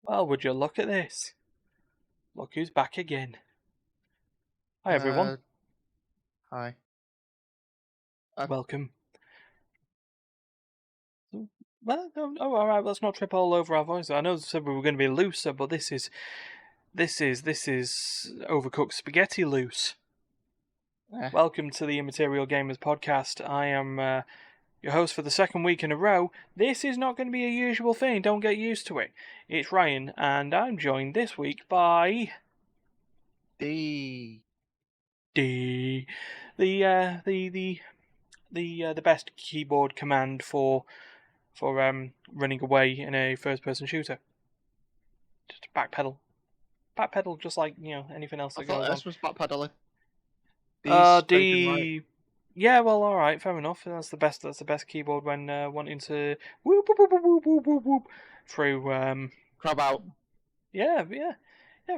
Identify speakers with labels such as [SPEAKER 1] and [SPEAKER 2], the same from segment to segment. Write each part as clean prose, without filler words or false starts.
[SPEAKER 1] Well, would you look at this? Look who's back again. Hi, everyone.
[SPEAKER 2] Hi.
[SPEAKER 1] Welcome. Well, all right. Let's not trip all over our voices. I know I said we were going to be looser, but this is overcooked spaghetti loose. Welcome to the Immaterial Gamers Podcast. I am your host for the second week in a row. This is not going to be a usual thing. Don't get used to it. It's Ryan, and I'm joined this week by
[SPEAKER 2] The
[SPEAKER 1] the best keyboard command for running away in a first-person shooter. Just backpedal, just like anything else that
[SPEAKER 2] I thought
[SPEAKER 1] goes
[SPEAKER 2] this was backpedaling.
[SPEAKER 1] on.
[SPEAKER 2] Right.
[SPEAKER 1] Yeah, well, all right, fair enough. That's the best keyboard when wanting to whoop whoop whoop whoop whoop whoop whoop through
[SPEAKER 2] Crab out.
[SPEAKER 1] Yeah.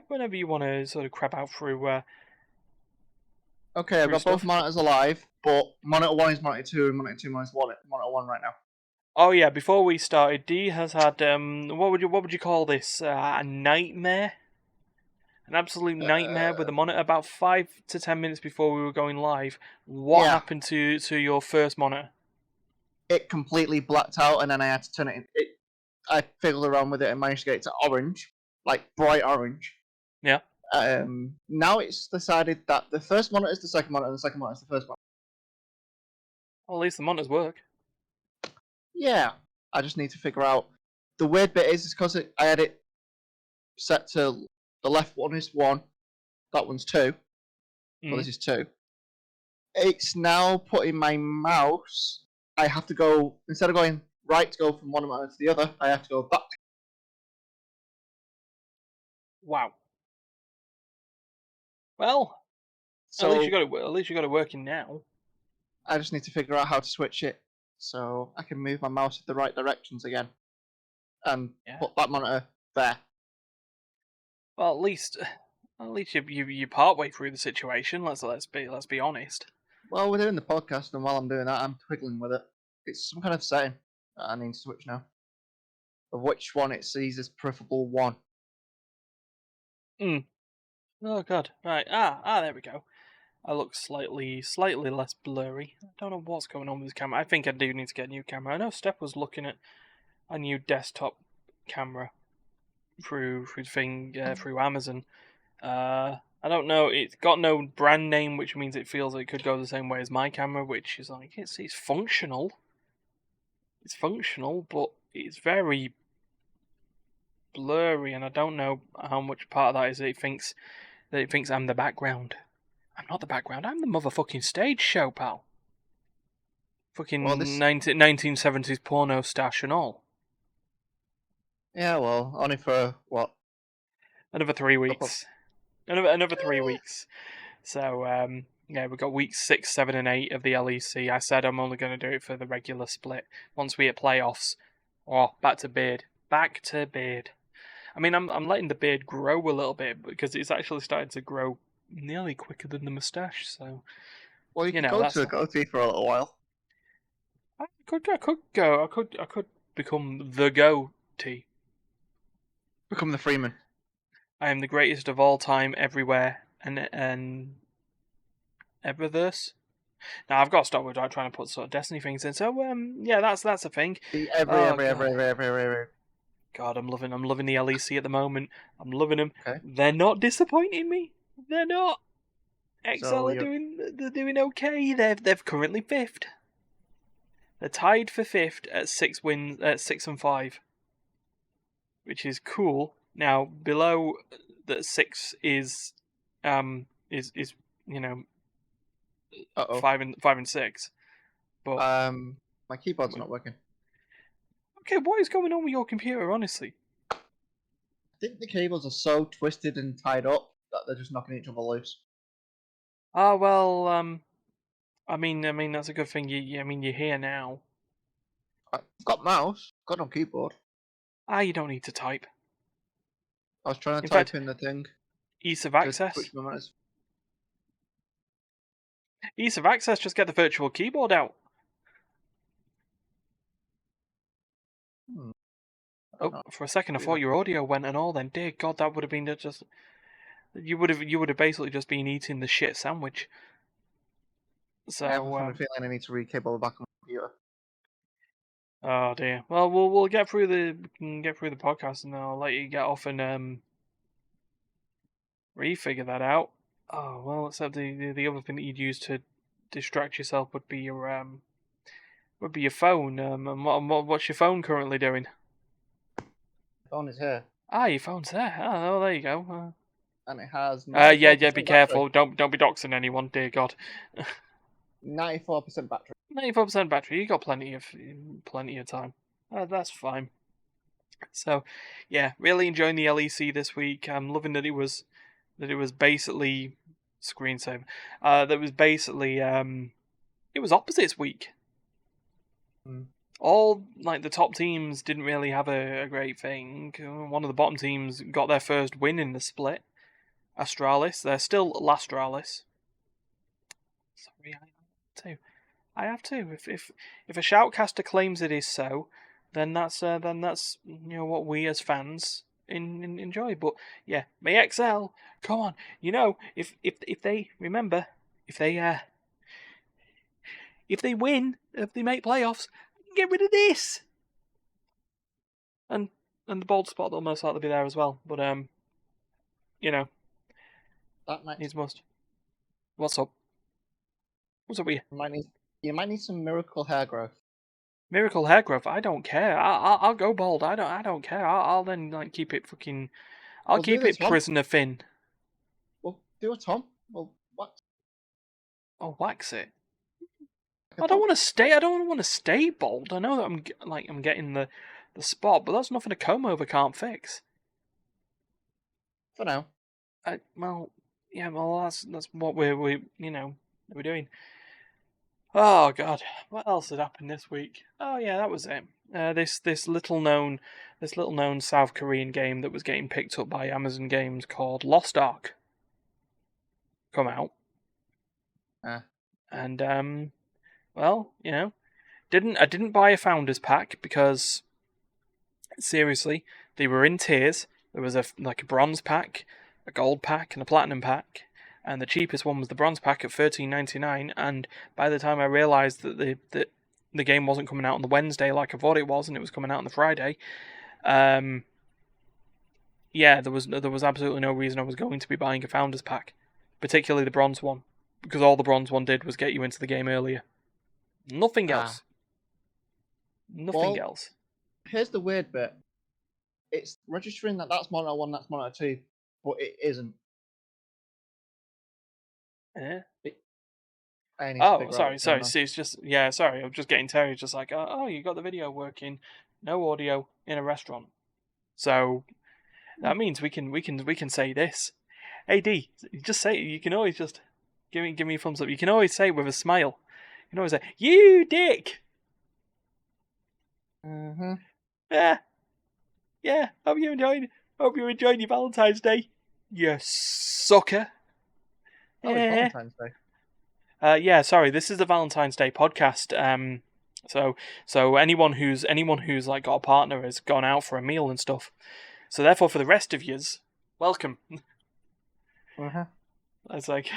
[SPEAKER 1] Whenever you want to sort of crab out through.
[SPEAKER 2] Okay, I've got
[SPEAKER 1] stuff.
[SPEAKER 2] both monitors alive, but monitor 1 is monitor 2, and monitor 2 is monitor 1 right now.
[SPEAKER 1] Oh yeah, before we started, D has had what would you call this? A nightmare. An absolute nightmare with the monitor about 5 to 10 minutes before we were going live. What happened to your first monitor?
[SPEAKER 2] It completely blacked out, and then I had to turn it. I fiddled around with it and managed to get it to orange, like bright orange.
[SPEAKER 1] Yeah.
[SPEAKER 2] Now it's decided that the first monitor is the second monitor, and the second monitor is the first one.
[SPEAKER 1] Well, at least the monitors work.
[SPEAKER 2] Yeah, I just need to figure out. The weird bit is because I had it set to the left one is 1, that one's 2. Well, this is 2. It's now putting my mouse. I have to go, instead of going right to go from one monitor to the other, I have to go back.
[SPEAKER 1] Wow. Well,
[SPEAKER 2] So
[SPEAKER 1] at least you got it working now.
[SPEAKER 2] I just need to figure out how to switch it so I can move my mouse in the right directions again, and put that monitor there.
[SPEAKER 1] Well, at least you partway through the situation. Let's be honest.
[SPEAKER 2] Well, we're doing the podcast, and while I'm doing that, I'm twiggling with it. It's some kind of setting that I need to switch now. Of which one it sees as preferable one.
[SPEAKER 1] Oh god. Right. There we go. I look slightly less blurry. I don't know what's going on with this camera. I think I do need to get a new camera. I know Steph was looking at a new desktop camera through Amazon. I don't know. It's got no brand name, which means it feels it could go the same way as my camera, which is like it's functional. It's functional, but it's very blurry, and I don't know how much part of that is that it thinks I'm the background. I'm not the background. I'm the motherfucking stage show, pal. Fucking 1970s porno stash and all.
[SPEAKER 2] Yeah, well, only for what?
[SPEAKER 1] Another 3 weeks. Another 3 weeks. So, yeah, we've got weeks 6, 7, and 8 of the LEC. I said I'm only going to do it for the regular split. Once we hit playoffs, back to beard. Back to beard. I mean, I'm letting the beard grow a little bit because it's actually starting to grow nearly quicker than the moustache. So,
[SPEAKER 2] well, you could go to a goatee for a little while.
[SPEAKER 1] I could become the goatee.
[SPEAKER 2] Become the Freeman.
[SPEAKER 1] I am the greatest of all time, everywhere, and eververse. Now I've got to stop with trying to put sort of Destiny things in. So yeah, that's a thing.
[SPEAKER 2] Every.
[SPEAKER 1] God, I'm loving the LEC at the moment. I'm loving them.
[SPEAKER 2] Okay.
[SPEAKER 1] They're not disappointing me. They're not. XL are doing okay. They're currently 5th. They're tied for 5th at 6 wins at 6 and 5, which is cool. Now below that 6 is 5 and 6. But
[SPEAKER 2] my keyboard's not working.
[SPEAKER 1] Okay, what is going on with your computer, honestly?
[SPEAKER 2] I think the cables are so twisted and tied up that they're just knocking each other loose.
[SPEAKER 1] Well, I mean that's a good thing. You're here now.
[SPEAKER 2] I've got mouse, got no keyboard.
[SPEAKER 1] You don't need to type.
[SPEAKER 2] I was trying to type in the thing.
[SPEAKER 1] Ease of access. Ease of access. Just get the virtual keyboard out. Oh, for a second I thought your audio went and all. Then, dear God, that would have been just. You would have basically just been eating the shit sandwich. So
[SPEAKER 2] I have a funny feeling I need to recable the back on my computer.
[SPEAKER 1] Oh dear. Well, we'll get through the podcast, and then I'll let you get off and refigure that out. Oh well, except the other thing that you'd use to distract yourself would be your phone. And what's your phone currently doing?
[SPEAKER 2] The phone is here.
[SPEAKER 1] Ah, your phone's there. Oh, there you go.
[SPEAKER 2] And it has
[SPEAKER 1] 94%
[SPEAKER 2] 94%
[SPEAKER 1] yeah. Be careful.
[SPEAKER 2] battery.
[SPEAKER 1] Don't be doxing anyone, dear God.
[SPEAKER 2] 94% battery.
[SPEAKER 1] 94% battery. You got plenty of time. That's fine. So, yeah, really enjoying the LEC this week. I'm loving that it was basically screensaver. That was basically it was opposites week. All like the top teams didn't really have a great thing. One of the bottom teams got their first win in the split. Astralis, they're still Lastralis. Sorry, I have to. If a shoutcaster claims it is so, then that's what we as fans enjoy. But yeah, my XL, come on, if they remember, if they win, if they make playoffs, get rid of this. And the bold spot will most likely be there as well. But that needs must. What's up? What's up with you?
[SPEAKER 2] You might need some miracle hair growth.
[SPEAKER 1] Miracle hair growth. I don't care. I'll go bald. I don't care. I'll then keep it fucking. I'll keep it prisoner thin.
[SPEAKER 2] Well, do a Tom. Well, wax.
[SPEAKER 1] Oh, wax it. I don't want to stay. I don't want to stay bald. I know that I'm getting the spot, but that's nothing a comb over can't fix.
[SPEAKER 2] For now.
[SPEAKER 1] Well, that's what we're doing. Oh God, what else had happened this week? Oh yeah, that was it. This little known South Korean game that was getting picked up by Amazon Games called Lost Ark come out. And well, I didn't buy a founders pack because seriously, they were in tiers. There was a bronze pack, a gold pack, and a platinum pack. And the cheapest one was the bronze pack at $13.99. And by the time I realised that the game wasn't coming out on the Wednesday like I thought it was, and it was coming out on the Friday, there was absolutely no reason I was going to be buying a founders pack, particularly the bronze one, because all the bronze one did was get you into the game earlier. Nothing else. Nothing else.
[SPEAKER 2] Here's the weird bit. It's registering that's monitor 1, that's monitor 2, but it isn't.
[SPEAKER 1] Yeah.
[SPEAKER 2] Sorry.
[SPEAKER 1] See, it's just sorry. I'm just getting Terry. Just like, oh, you got the video working, no audio in a restaurant. So that means we can say this. Hey D, just say it. You can always just give me a thumbs up. You can always say it with a smile. You can always say, "You dick." Yeah. Hope you're enjoying your Valentine's Day. You sucker.
[SPEAKER 2] Oh, it's Valentine's Day.
[SPEAKER 1] Sorry, this is the Valentine's Day podcast. So anyone who's like got a partner has gone out for a meal and stuff. So therefore, for the rest of yous, welcome. It's like,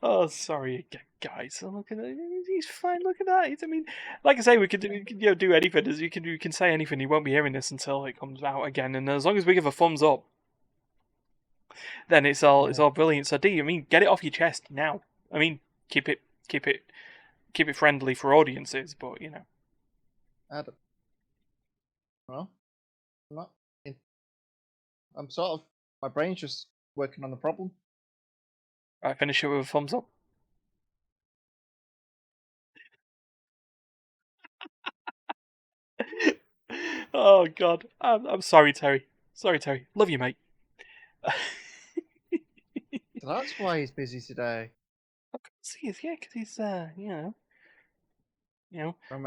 [SPEAKER 1] oh, sorry, guys. Look at that. He's fine. Look at that. I mean, like I say, we can do anything. You can say anything. You won't be hearing this until it comes out again. And as long as we give a thumbs up, then it's all brilliant. So D, get it off your chest now. Keep it friendly for audiences, but
[SPEAKER 2] Well, I'm sort of, my brain's just working on the problem.
[SPEAKER 1] Right, finish it with a thumbs up. Oh God, I'm sorry, Terry. Love you, mate.
[SPEAKER 2] So that's why he's busy today.
[SPEAKER 1] See, because he's they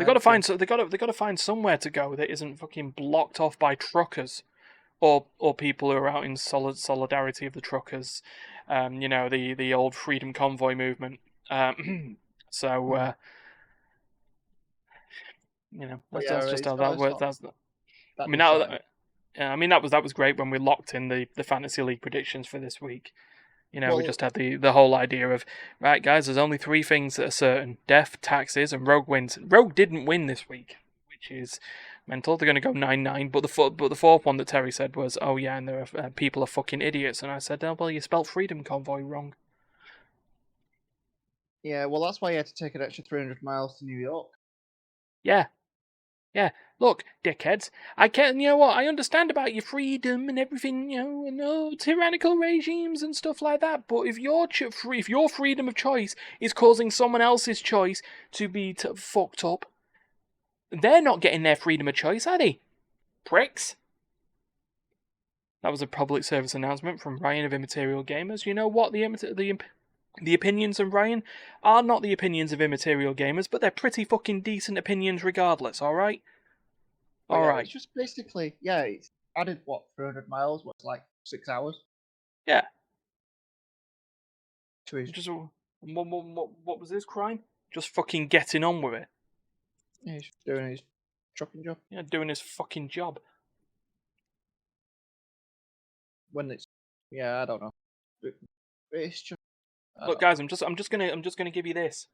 [SPEAKER 1] got to find somewhere to go that isn't fucking blocked off by truckers, or people who are out in solidarity of the truckers. The old Freedom Convoy movement. You know,
[SPEAKER 2] But
[SPEAKER 1] that's
[SPEAKER 2] yeah,
[SPEAKER 1] just how
[SPEAKER 2] it's
[SPEAKER 1] that
[SPEAKER 2] not, it's
[SPEAKER 1] works.
[SPEAKER 2] not
[SPEAKER 1] I
[SPEAKER 2] that
[SPEAKER 1] mean,
[SPEAKER 2] discerning.
[SPEAKER 1] that was great when we locked in the fantasy league predictions for this week. You know, we
[SPEAKER 2] Well,
[SPEAKER 1] just had the whole idea of, right, guys, there's only three things that are certain: death, taxes, and Rogue wins. Rogue didn't win this week, which is mental. They're going to go 9-9. But the fourth one that Terry said was, oh yeah, and there are people are fucking idiots. And I said, oh well, you spelt Freedom Convoy wrong.
[SPEAKER 2] yeah, well, that's why you had to take an extra 300 miles to New York.
[SPEAKER 1] Yeah. Yeah, look, dickheads, I can't, you know what, I understand about your freedom and everything, you know, and tyrannical regimes and stuff like that, but if your freedom of choice is causing someone else's choice to be fucked up, they're not getting their freedom of choice, are they? Pricks. That was a public service announcement from Ryan of Immaterial Gamers. You know what, the opinions of Ryan are not the opinions of Immaterial Gamers, but they're pretty fucking decent opinions regardless, alright?
[SPEAKER 2] But yeah,
[SPEAKER 1] Alright.
[SPEAKER 2] it's just basically, yeah, it's added, what, 300 miles? What's like 6 hours?
[SPEAKER 1] Yeah.
[SPEAKER 2] To his,
[SPEAKER 1] Just what was his crime? Just fucking getting on with it.
[SPEAKER 2] yeah, he's doing his trucking job.
[SPEAKER 1] Yeah, doing his fucking job.
[SPEAKER 2] When it's, yeah, I don't know. It's just,
[SPEAKER 1] Look, guys, I'm just gonna give you this.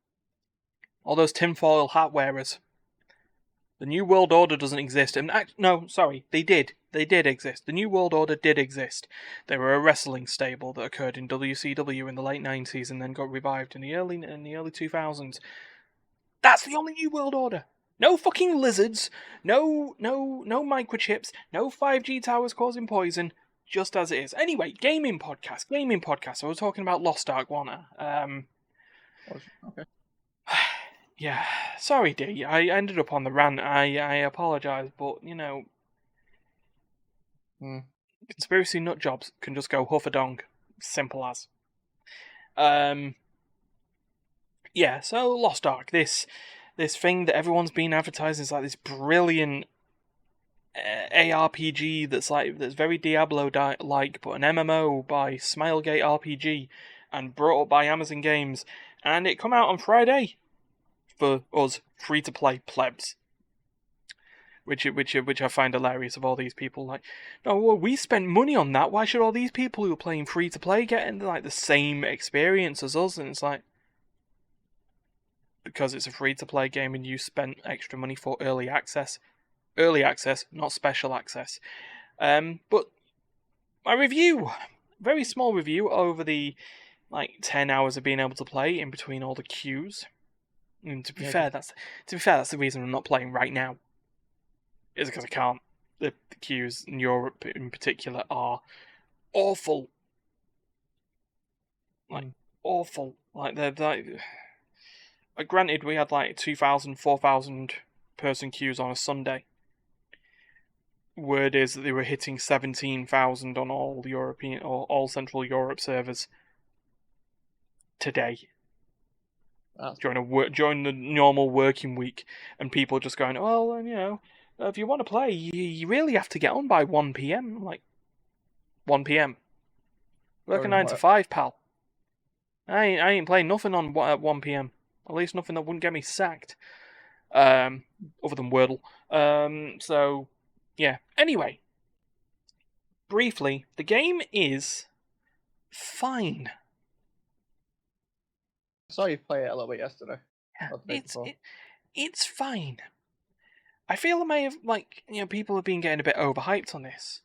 [SPEAKER 1] All those tinfoil hat wearers. The New World Order doesn't exist. And no, sorry, they did. They did exist. The New World Order did exist. They were a wrestling stable that occurred in WCW in the late 90s and then got revived in the early 2000s. That's the only New World Order. No fucking lizards. No microchips. No 5G towers causing poison. Just as it is. Anyway, gaming podcast. I was talking about Lost Ark, wasn't I?
[SPEAKER 2] okay.
[SPEAKER 1] Yeah. Sorry, D. I ended up on the rant. I apologise, but you know, conspiracy nut jobs can just go huff a dong. Simple as. Yeah. So Lost Ark, this thing that everyone's been advertising is like this brilliant ARPG that's very Diablo-like, but an MMO by Smilegate RPG and brought up by Amazon Games, and it come out on Friday for us free-to-play plebs, which I find hilarious. Of all these people, like, no, well, we spent money on that. Why should all these people who are playing free-to-play get like the same experience as us? And it's like, because it's a free-to-play game and you spent extra money for early access. Early access, not special access. But my review, very small review over the 10 hours of being able to play in between all the queues. And to be fair, that's the reason I'm not playing right now. Is because I can't. The queues in Europe in particular are awful. Awful. They're granted, we had 2,000, 4,000 person queues on a Sunday. Word is that they were hitting 17,000 on all European or all Central Europe servers today. During the normal working week, and people just going, well, you know, if you want to play, you really have to get on by 1 p.m. I'm like, 1 p.m. Work a 9 to 5, pal. I ain't playing nothing at 1 p.m. At least nothing that wouldn't get me sacked. Other than Wordle. So yeah. Anyway, briefly, the game is fine.
[SPEAKER 2] I saw you play it a little bit yesterday.
[SPEAKER 1] It's fine. I feel I may have people have been getting a bit overhyped on this.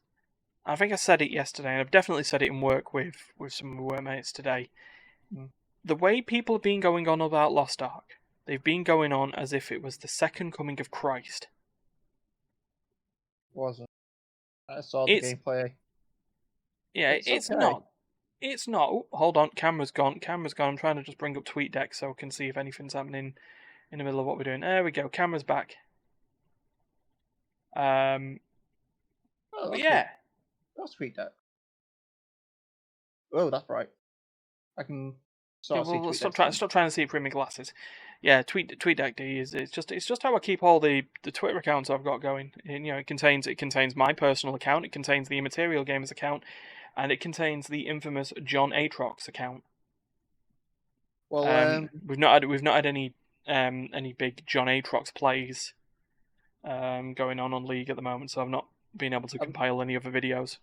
[SPEAKER 1] I think I said it yesterday, and I've definitely said it in work with some of my workmates today. The way people have been going on about Lost Ark, they've been going on as if it was the second coming of Christ.
[SPEAKER 2] Wasn't. I saw the gameplay.
[SPEAKER 1] Yeah, it's okay. Not. It's not. Oh, hold on, camera's gone. I'm trying to just bring up TweetDeck so I can see if anything's happening in the middle of what we're doing. There we go. Camera's back. But yeah.
[SPEAKER 2] That's TweetDeck. Oh, that's right. I can sort of see TweetDeck.
[SPEAKER 1] Stop trying to see it through my glasses. Yeah, TweetDeck D is it's just how I keep all the Twitter accounts I've got going. And, it contains my personal account, it contains the Immaterial Gamers account, and it contains the infamous John Atrox account.
[SPEAKER 2] Well,
[SPEAKER 1] we've not had any big John Atrox plays going on League at the moment, so I've not been able to compile any other videos.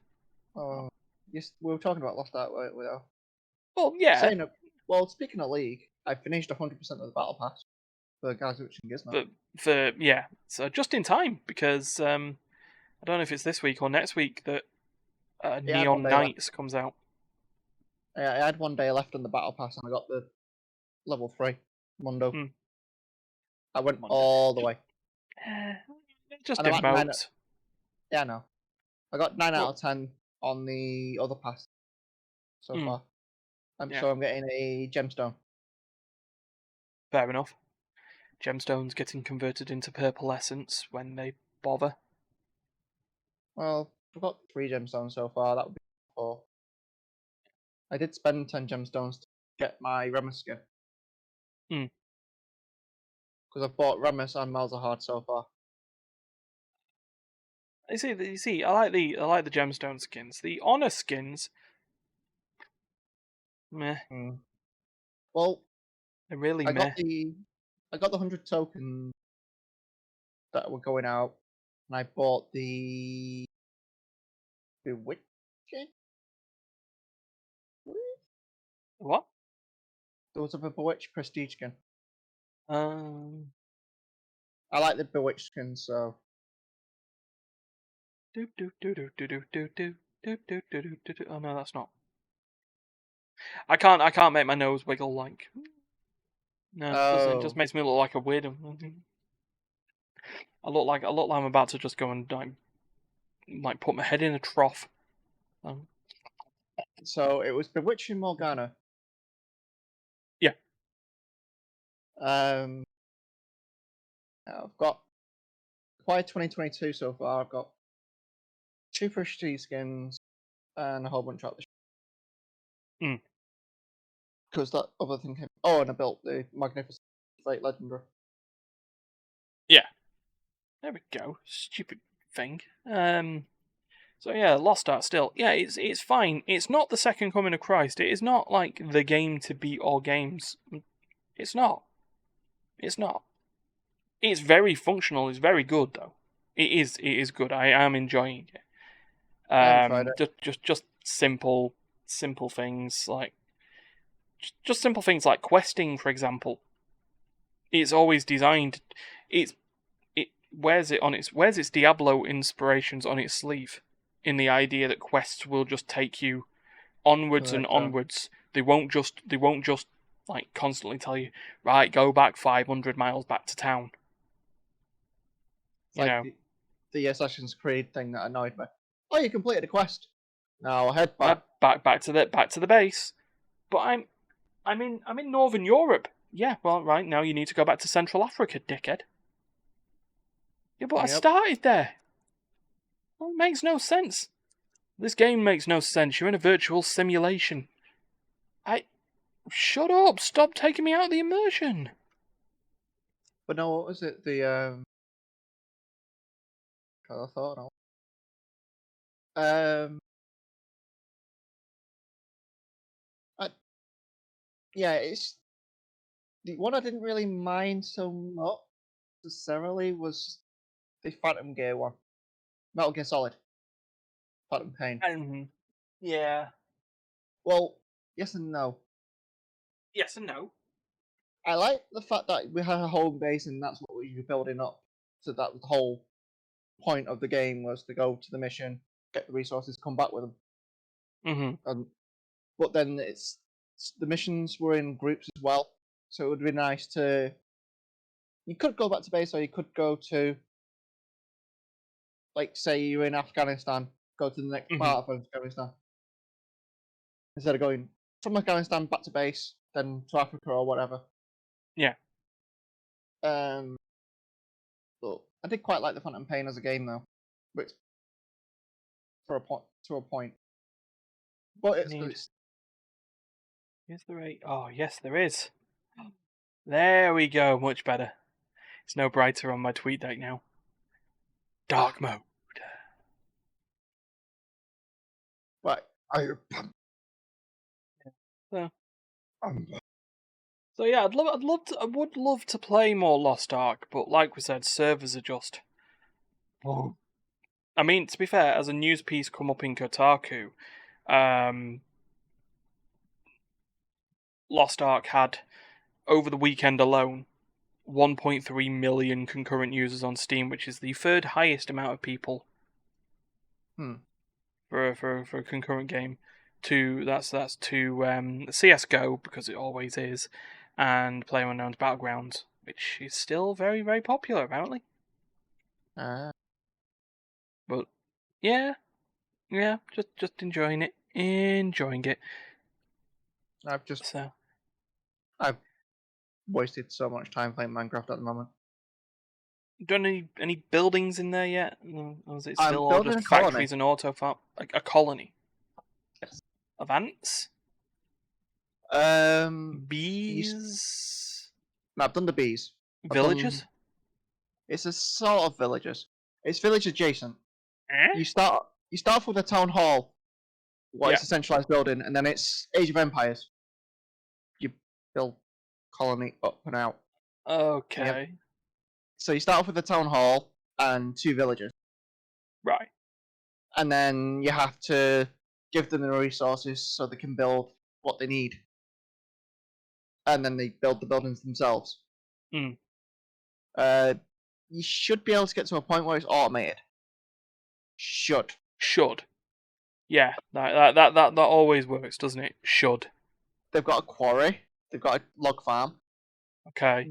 [SPEAKER 2] Oh, yes, we were talking about Lost Ark, weren't we?
[SPEAKER 1] Well, yeah,
[SPEAKER 2] Well, speaking of League, I finished 100% of the Battle Pass for Guys Watching Gizmo.
[SPEAKER 1] but so just in time because I don't know if it's this week or next week that Neon Knights comes out.
[SPEAKER 2] I had 1 day left on the Battle Pass and I got the level 3 Mundo. I went all the way.
[SPEAKER 1] Just emotes.
[SPEAKER 2] Yeah, no. I got 9 out of 10 on the other pass so far. So I'm getting a gemstone.
[SPEAKER 1] Fair enough. Gemstones getting converted into purple essence when they bother.
[SPEAKER 2] Well, I've got 3 gemstones so far. That would be 4. I did spend 10 gemstones to get my Remus skin. Because I've bought Remus and Malzahar so far.
[SPEAKER 1] You see, I like the gemstone skins. The honor skins, meh.
[SPEAKER 2] Well,
[SPEAKER 1] they're really
[SPEAKER 2] I
[SPEAKER 1] meh.
[SPEAKER 2] I got the 100 tokens that were going out, and I bought the Bewitch skin.
[SPEAKER 1] What?
[SPEAKER 2] There was a Bewitch prestige skin.
[SPEAKER 1] I
[SPEAKER 2] like the Bewitch skin, so.
[SPEAKER 1] Oh no, that's not. I can't make my nose wiggle like. No, it doesn't. It just makes me look like a weirdo. I look like I'm about to just go and like put my head in a trough.
[SPEAKER 2] So it was Bewitching Morgana.
[SPEAKER 1] Yeah.
[SPEAKER 2] I've got quite 2022 so far. I've got 2 prestige skins and a whole bunch of others. Because that other thing came. Oh, and I built the Magnificent Fate Legendary.
[SPEAKER 1] Yeah. There we go. Stupid thing. So yeah, Lost Ark still. Yeah, it's fine. It's not the second coming of Christ. It is not like the game to beat all games. It's not. It's not. It's very functional. It's very good though. It is good. I am enjoying it.
[SPEAKER 2] I haven't tried it.
[SPEAKER 1] Just simple things like just simple things like questing, for example. It's always designed. It wears its Diablo inspirations on its sleeve, in the idea that quests will just take you onwards and onwards. They won't just like constantly tell you, right, go back 500 miles back to town.
[SPEAKER 2] It's like the Assassin's Creed thing that annoyed me. Oh, you completed a quest. Now head back.
[SPEAKER 1] Back to the base. But I'm in Northern Europe. Yeah, well, right now you need to go back to Central Africa, dickhead. Yeah, but I started there. Well, it makes no sense. This game makes no sense. You're in a virtual simulation. Shut up! Stop taking me out of the immersion.
[SPEAKER 2] But no, what was it? The I thought now. Yeah, it's the one I didn't really mind so much necessarily was the Phantom Gear one, Metal Gear Solid, Phantom Pain.
[SPEAKER 1] Yeah.
[SPEAKER 2] Well, yes and no.
[SPEAKER 1] Yes and no.
[SPEAKER 2] I like the fact that we had a home base and that's what we were building up. So that was the whole point of the game was to go to the mission, get the resources, come back with them. But then the missions were in groups as well, so it would be nice to. You could go back to base, or you could go to, like, say you're in Afghanistan, go to the next part of Afghanistan instead of going from Afghanistan back to base, then to Africa or whatever.
[SPEAKER 1] Yeah.
[SPEAKER 2] But I did quite like the Phantom Pain as a game, though, which to a point. But it's good.
[SPEAKER 1] Is there a? Oh, yes, there is. There we go. Much better. It's no brighter on my tweet deck now. Dark mode.
[SPEAKER 2] Right.
[SPEAKER 1] So yeah, I would love to play more Lost Ark, but like we said, servers are just Oh. I mean, to be fair, as a news piece come up in Kotaku, Lost Ark had, over the weekend alone, 1.3 million concurrent users on Steam, which is the third highest amount of people for a concurrent game. That's to CS:GO, because it always is, and PlayerUnknown's Battlegrounds, which is still very, very popular apparently. But yeah, just enjoying it.
[SPEAKER 2] I've wasted so much time playing Minecraft at the moment.
[SPEAKER 1] Done any buildings in there yet? Or is it
[SPEAKER 2] I'm
[SPEAKER 1] still all
[SPEAKER 2] building
[SPEAKER 1] just
[SPEAKER 2] a colony.
[SPEAKER 1] factories and auto farm? A colony?
[SPEAKER 2] Yes.
[SPEAKER 1] Of ants? Bees?
[SPEAKER 2] No, I've done the bees.
[SPEAKER 1] Villagers?
[SPEAKER 2] It's a sort of villagers. It's village adjacent.
[SPEAKER 1] Eh?
[SPEAKER 2] You start off with a town hall, it's a centralized building, and then it's Age of Empires. You build colony up and out.
[SPEAKER 1] Okay.
[SPEAKER 2] So you start off with a town hall and 2 villagers.
[SPEAKER 1] Right.
[SPEAKER 2] And then you have to give them the resources so they can build what they need. And then they build the buildings themselves.
[SPEAKER 1] Mm.
[SPEAKER 2] You should be able to get to a point where it's automated. Should.
[SPEAKER 1] Yeah, that always works, doesn't it? Should.
[SPEAKER 2] They've got a quarry. They've got a log farm.
[SPEAKER 1] Okay.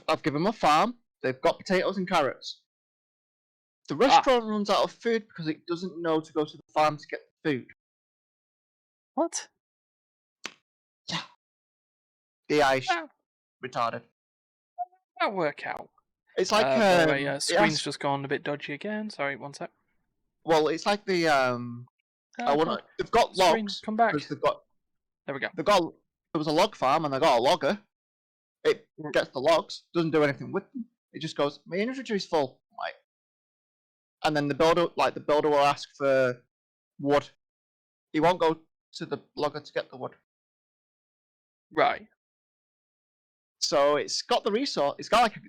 [SPEAKER 2] I've given them a farm. They've got potatoes and carrots. The restaurant runs out of food because it doesn't know to go to the farm to get the food.
[SPEAKER 1] What?
[SPEAKER 2] Yeah. The AI's retarded.
[SPEAKER 1] That'll work out.
[SPEAKER 2] It's like
[SPEAKER 1] by the way, screen's just gone a bit dodgy again. Sorry, one sec.
[SPEAKER 2] Well, it's like the they've got
[SPEAKER 1] Screen,
[SPEAKER 2] logs.
[SPEAKER 1] come back.
[SPEAKER 2] There we go. There was a log farm and they got a logger. It gets the logs, doesn't do anything with them. It just goes, my inventory's full. Right. And then the builder will ask for wood. He won't go to the logger to get the wood.
[SPEAKER 1] Right.
[SPEAKER 2] So it's got the resource. It's got a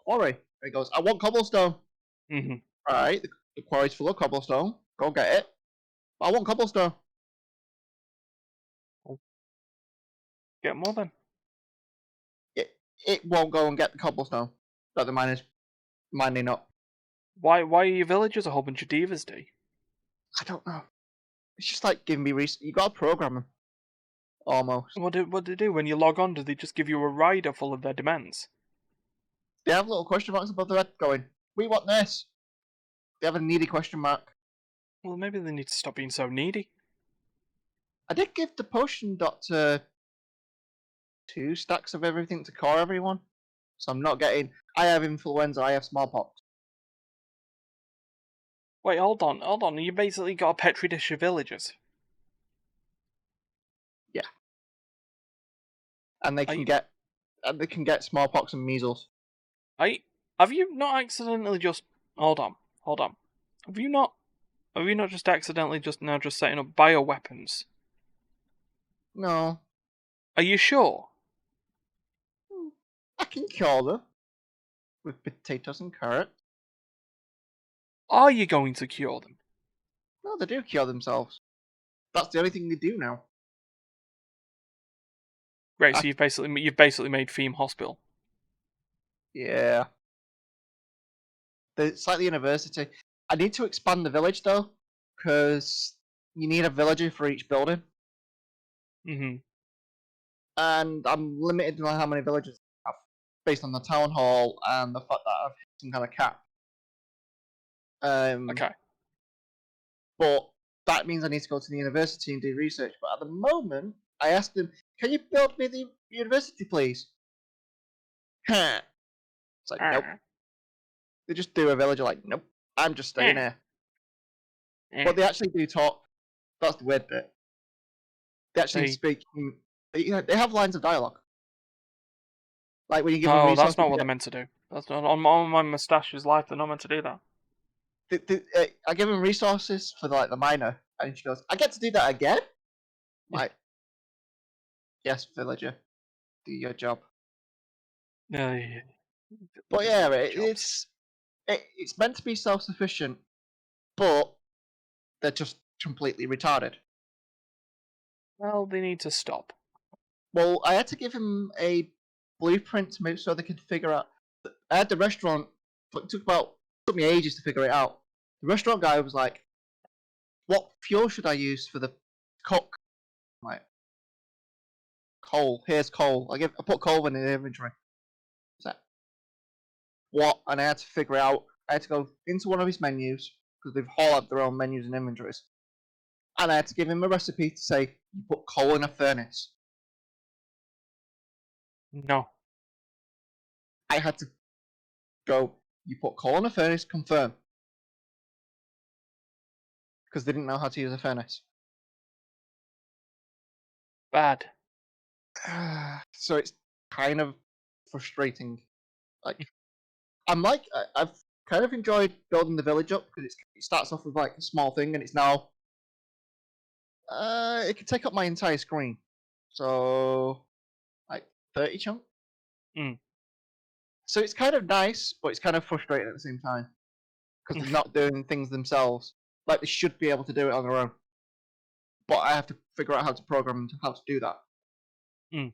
[SPEAKER 2] quarry. And it goes, I want cobblestone.
[SPEAKER 1] Mm-hmm.
[SPEAKER 2] All right, the quarry's full of cobblestone. Go get it. But I want cobblestone.
[SPEAKER 1] Get more then.
[SPEAKER 2] It won't go and get the cobblestone that the miner's mining up.
[SPEAKER 1] Why are your villagers a whole bunch of divas, D?
[SPEAKER 2] I don't know. It's just like giving me you got to program them. Almost.
[SPEAKER 1] What do they do when you log on? Do they just give you a rider full of their demands?
[SPEAKER 2] They have little question marks above their head going, we want this. They have a needy question mark.
[SPEAKER 1] Well, maybe they need to stop being so needy.
[SPEAKER 2] I did give the potion doctor 2 stacks of everything to core everyone. So I'm not getting... I have influenza, I have smallpox.
[SPEAKER 1] Wait, hold on. You basically got a petri dish of villagers.
[SPEAKER 2] Yeah. And they can get smallpox and measles.
[SPEAKER 1] Have you not accidentally just... Hold on. Have you not just accidentally just setting up bioweapons?
[SPEAKER 2] No.
[SPEAKER 1] Are you sure?
[SPEAKER 2] I can cure them with potatoes and carrots.
[SPEAKER 1] Are you going to cure them?
[SPEAKER 2] No, they do cure themselves. That's the only thing they do now.
[SPEAKER 1] Great, so you've basically made Theme Hospital.
[SPEAKER 2] Yeah. It's like the university. I need to expand the village though, because you need a villager for each building.
[SPEAKER 1] Mm-hmm.
[SPEAKER 2] And I'm limited on how many villagers I have, based on the town hall and the fact that I've hit some kind of cap.
[SPEAKER 1] Okay.
[SPEAKER 2] But that means I need to go to the university and do research. But at the moment, I asked them, can you build me the university, please? It's like, nope. They just do a villager like, nope, I'm just staying here. But they actually do talk. That's the weird bit. They actually speak. They have lines of dialogue. Like when you give them resources.
[SPEAKER 1] No, that's not what they're meant to do. That's not on my mustache's life. They're not meant to do that.
[SPEAKER 2] I give them resources for the miner, and she goes, "I get to do that again." Like, yes, villager, do your job.
[SPEAKER 1] Yeah.
[SPEAKER 2] But yeah, it's It's meant to be self-sufficient, but they're just completely retarded.
[SPEAKER 1] Well, they need to stop.
[SPEAKER 2] Well, I had to give him a blueprint to make so they could figure out. I had the restaurant, but it took me ages to figure it out. The restaurant guy was like, "What fuel should I use for the cook?" I'm like, coal. Here's coal. I put coal in the inventory. What's that? What? And I had to figure out. I had to go into one of his menus because they've all have their own menus and inventories. And I had to give him a recipe to say you put coal in a furnace.
[SPEAKER 1] No.
[SPEAKER 2] I had to go. You put coal in a furnace. Confirm. Because they didn't know how to use a furnace.
[SPEAKER 1] Bad.
[SPEAKER 2] So it's kind of frustrating. Like I've kind of enjoyed building the village up because it starts off with like a small thing and it's now it can take up my entire screen. So like 30 chunk.
[SPEAKER 1] Mm.
[SPEAKER 2] So it's kind of nice, but it's kind of frustrating at the same time because they're not doing things themselves like they should be able to do it on their own. But I have to figure out how to program how to do that.
[SPEAKER 1] Mm.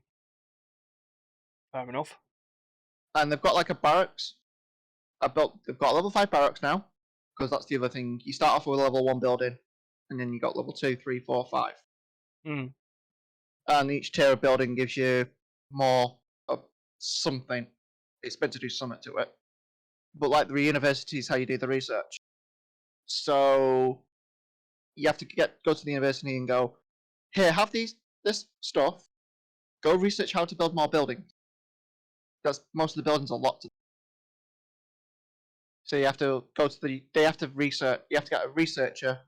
[SPEAKER 1] Fair enough.
[SPEAKER 2] And they've got like a barracks. They've got a level 5 barracks now because that's the other thing. You start off with a level 1 building, and then you got level 2, 3, 4, 5.
[SPEAKER 1] Mm.
[SPEAKER 2] And each tier of building gives you more of something. It's meant to do something to it. But like the university is how you do the research. So you have to go to the university and go, here, have this stuff. Go research how to build more buildings. Because most of the buildings are locked. So you have to they have to research. You have to get a researcher,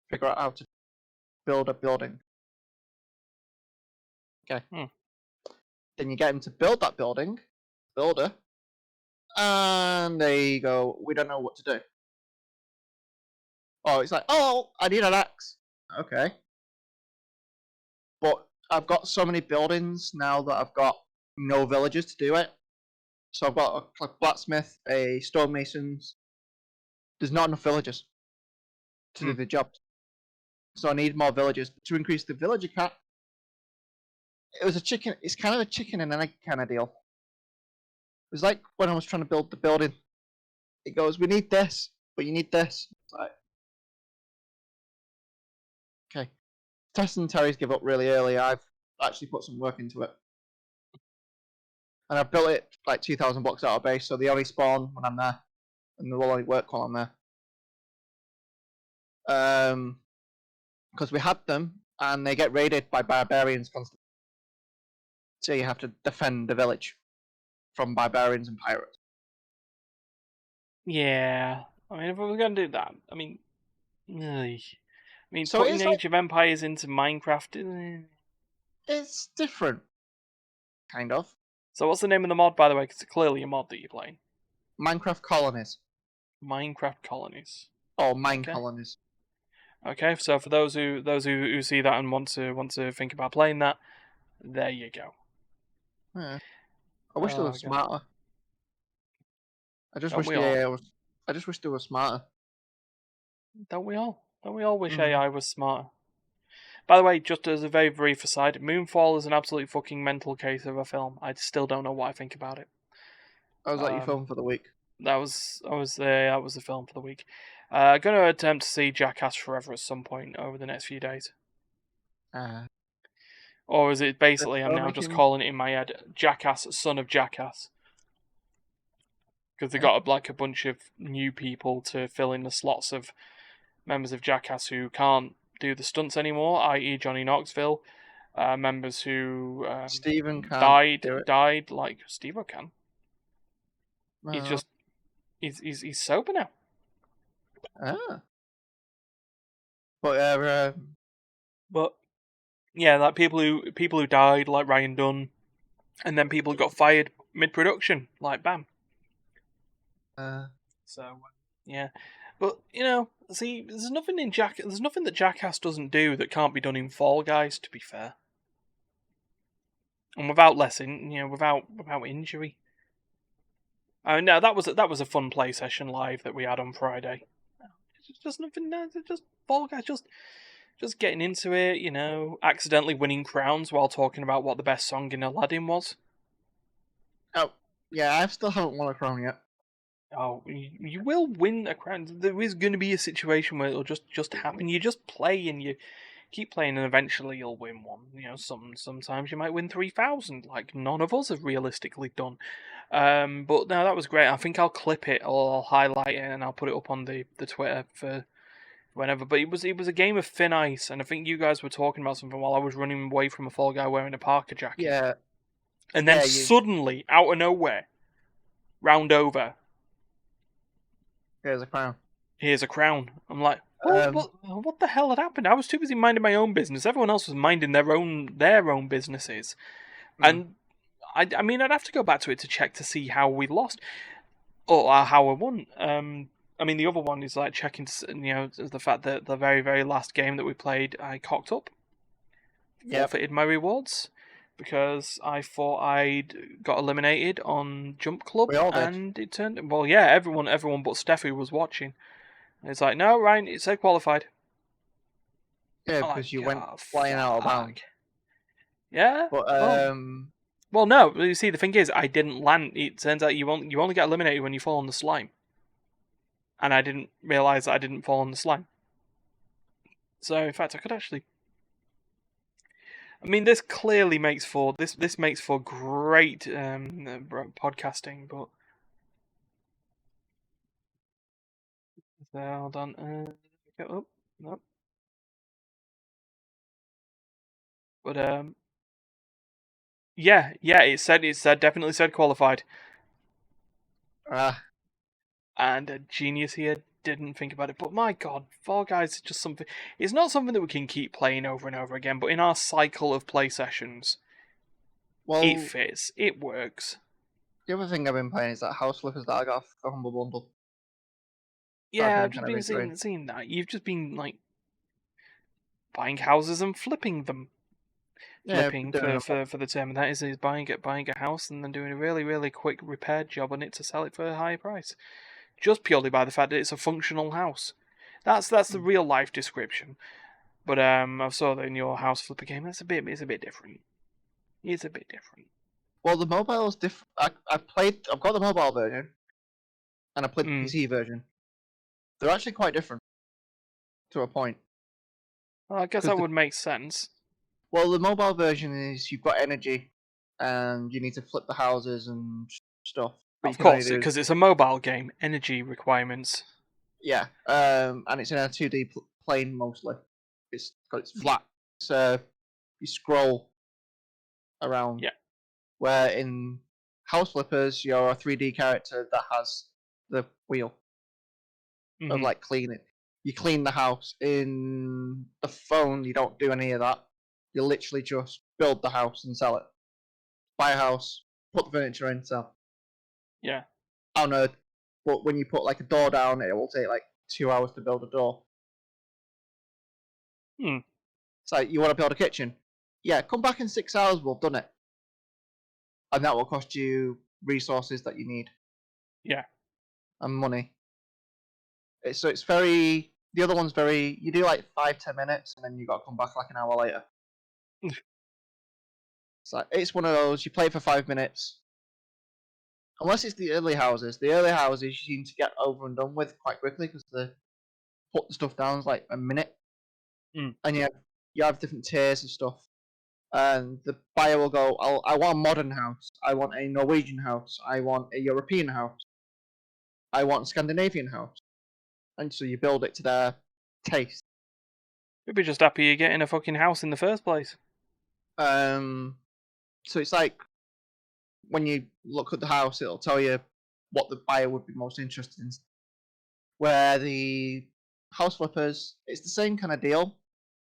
[SPEAKER 2] figure out how to build a building. Okay. Then you get him to build that builder, and they go, we don't know what to do. Oh, it's like, oh, I need an axe. Okay. But I've got so many buildings now that I've got no villagers to do it. So I've got a blacksmith, a stonemasons. There's not enough villagers to do the job. So I need more villagers to increase the villager cap. It was a chicken. It's kind of a chicken and an egg kind of deal. It was like when I was trying to build the building. It goes, we need this, but you need this. Like, okay. Tess and Terry's give up really early. I've actually put some work into it. And I've built it like 2,000 blocks out of base, so they only spawn when I'm there. And they'll only work while I'm there. Because we had them, and they get raided by barbarians constantly. So you have to defend the village from barbarians and pirates.
[SPEAKER 1] Yeah. I mean, if we were going to do that, I mean,
[SPEAKER 2] So
[SPEAKER 1] putting
[SPEAKER 2] it's
[SPEAKER 1] Age of Empires into Minecraft.
[SPEAKER 2] It's different, kind of.
[SPEAKER 1] So what's the name of the mod, by the way? Because it's clearly a mod that you're playing.
[SPEAKER 2] Minecraft Colonies.
[SPEAKER 1] Minecraft Colonies.
[SPEAKER 2] Or Mine Colonies.
[SPEAKER 1] Okay, so for those who see that and want to think about playing that, there you go.
[SPEAKER 2] Yeah. I wish they were smarter. I just wish they were smarter.
[SPEAKER 1] Don't we all? Don't we all wish AI was smarter? By the way, just as a very brief aside, Moonfall is an absolutely fucking mental case of a film. I still don't know what I think about it.
[SPEAKER 2] That was like your film for the week.
[SPEAKER 1] That was the film for the week. I'm going to attempt to see Jackass Forever at some point over the next few days. Or is it basically I'm now just calling it in my head Jackass, Son of Jackass? Because they got a bunch of new people to fill in the slots of members of Jackass who can't do the stunts anymore, i.e. Johnny Knoxville, members who
[SPEAKER 2] Stephen can't
[SPEAKER 1] died like Steve can.
[SPEAKER 2] No.
[SPEAKER 1] He's sober now. But yeah, like people who died like Ryan Dunn, and then people who got fired mid production, like bam. So yeah, but see, there's nothing that Jackass doesn't do that can't be done in Fall Guys. To be fair, and without injury. No, that was a fun play session live that we had on Friday. It's just nothing. It's just Fall Guys, just getting into it. You know, accidentally winning crowns while talking about what the best song in Aladdin was.
[SPEAKER 2] Oh, yeah, I still haven't won a crown yet.
[SPEAKER 1] Oh, you will win a crown. There is going to be a situation where it'll just happen. You just play and you keep playing, and eventually you'll win one. You know, sometimes you might win 3,000, like none of us have realistically done. But no, that was great. I think I'll clip it or I'll highlight it and I'll put it up on the Twitter for whenever. But it was a game of thin ice, and I think you guys were talking about something while I was running away from a Fall Guy wearing a Parker jacket.
[SPEAKER 2] Yeah.
[SPEAKER 1] And then
[SPEAKER 2] Yeah,
[SPEAKER 1] suddenly, out of nowhere, round over,
[SPEAKER 2] here's a crown.
[SPEAKER 1] here's a crown. I'm like, what the hell had happened? I was too busy minding my own business. Everyone else was minding their own businesses. And I mean, I'd have to go back to it to check to see how we lost or how I won. I mean, the other one is like checking, the fact that the very, very last game that we played, I cocked up, forfeited my rewards because I thought I'd got eliminated on Jump Club,
[SPEAKER 2] We all did.
[SPEAKER 1] and it turned. Well, yeah, everyone but Steffi was watching. And it's like, no, Ryan, it said qualified.
[SPEAKER 2] Yeah,
[SPEAKER 1] I'm
[SPEAKER 2] because
[SPEAKER 1] like,
[SPEAKER 2] you went
[SPEAKER 1] "Oh,
[SPEAKER 2] flying out of
[SPEAKER 1] fuck."
[SPEAKER 2] bounds.
[SPEAKER 1] Yeah.
[SPEAKER 2] But
[SPEAKER 1] Well, no. You see, the thing is, I didn't land. It turns out you only get eliminated when you fall on the slime, and I didn't realize that I didn't fall on the slime. So, in fact, I could actually. I mean, this clearly makes for this makes for great podcasting, but hold on. Oh, no. But yeah, it said definitely said qualified, and a genius here didn't think about it. But my God, Fall Guys is just something. It's not something that we can keep playing over and over again. But in our cycle of play sessions, it fits. It works.
[SPEAKER 2] The other thing I've been playing is that House Flippers that I got off the Humble Bundle.
[SPEAKER 1] Yeah, I've just been seeing that. You've just been like buying houses and flipping them. Flipping for the term that is buying a house and then doing a really, really quick repair job on it to sell it for a higher price. Just purely by the fact that it's a functional house. That's the real life description. But I saw that in your house flipper game. It's a bit different. It's a bit different.
[SPEAKER 2] Well, the mobile is different. I've got the mobile version, and I played the PC version. They're actually quite different, to a point.
[SPEAKER 1] Well, I guess that would make sense.
[SPEAKER 2] Well, the mobile version is you've got energy, and you need to flip the houses and stuff.
[SPEAKER 1] Of course, because it's a mobile game. Energy requirements.
[SPEAKER 2] Yeah, and it's in a 2D plane mostly. It's flat. So you scroll around.
[SPEAKER 1] Yeah.
[SPEAKER 2] Where in House Flippers, you're a 3D character that has the wheel of like cleaning. You clean the house. In the phone, you don't do any of that. You literally just build the house and sell it. Buy a house, put the furniture in, sell.
[SPEAKER 1] Yeah.
[SPEAKER 2] I don't know, but when you put like a door down, it will take like 2 hours to build a door. It's like, you want to build a kitchen? Yeah, come back in 6 hours, we've done it. And that will cost you resources that you need.
[SPEAKER 1] Yeah.
[SPEAKER 2] And money. So it's very. The other one's very. You do like 5-10 minutes, and then you got to come back like an hour later. It's one of those. You play for 5 minutes. Unless it's the early houses. The early houses you seem to get over and done with quite quickly because they put the stuff down like a minute. And you have different tiers of stuff. And the buyer will go, I want a modern house. I want a Norwegian house. I want a European house. I want a Scandinavian house. And so you build it to their taste.
[SPEAKER 1] You'd be just happy you're getting a fucking house in the first place.
[SPEAKER 2] So it's like when you look at the house, it'll tell you what the buyer would be most interested in. Where the house flippers, it's the same kind of deal,